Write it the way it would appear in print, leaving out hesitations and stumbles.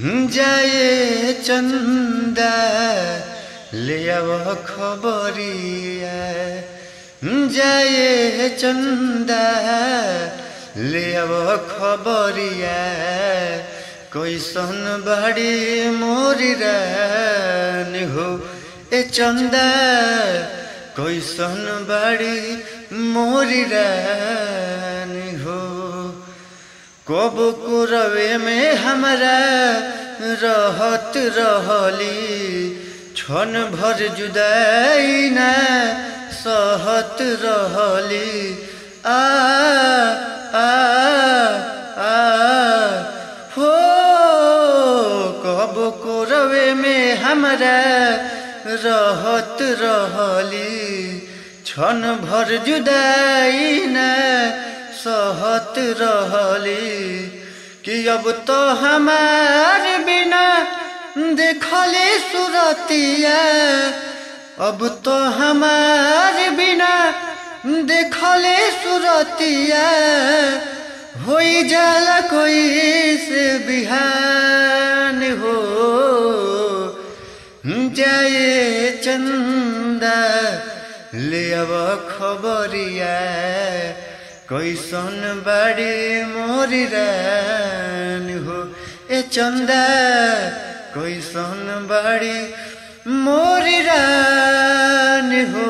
जाए चंदा ले आव खबरिया जाए चंदा ले आव खबरिया कैसन बाड़ी मोरी रानी हो ए चंदा कैसन बाड़ी मोरी रानी हो कब को रवे में हमारा रहत रहली क्षण भर जुदाई ना सहत रहली आ आ आ हो कब को रवे में हमारा रहत रहली क्षण भर जुदाई ना सहत रहली कि अब तो हमार बिना देखले सुरतिया अब तो हमार बिना देखले सुरतिया होई जाला कोई से बिहान हो जाए चंदा ले अब खबरिया कैसन बाड़ी मोरी रानी हो ए चंदा कैसन बाड़ी मोरी रानी हो।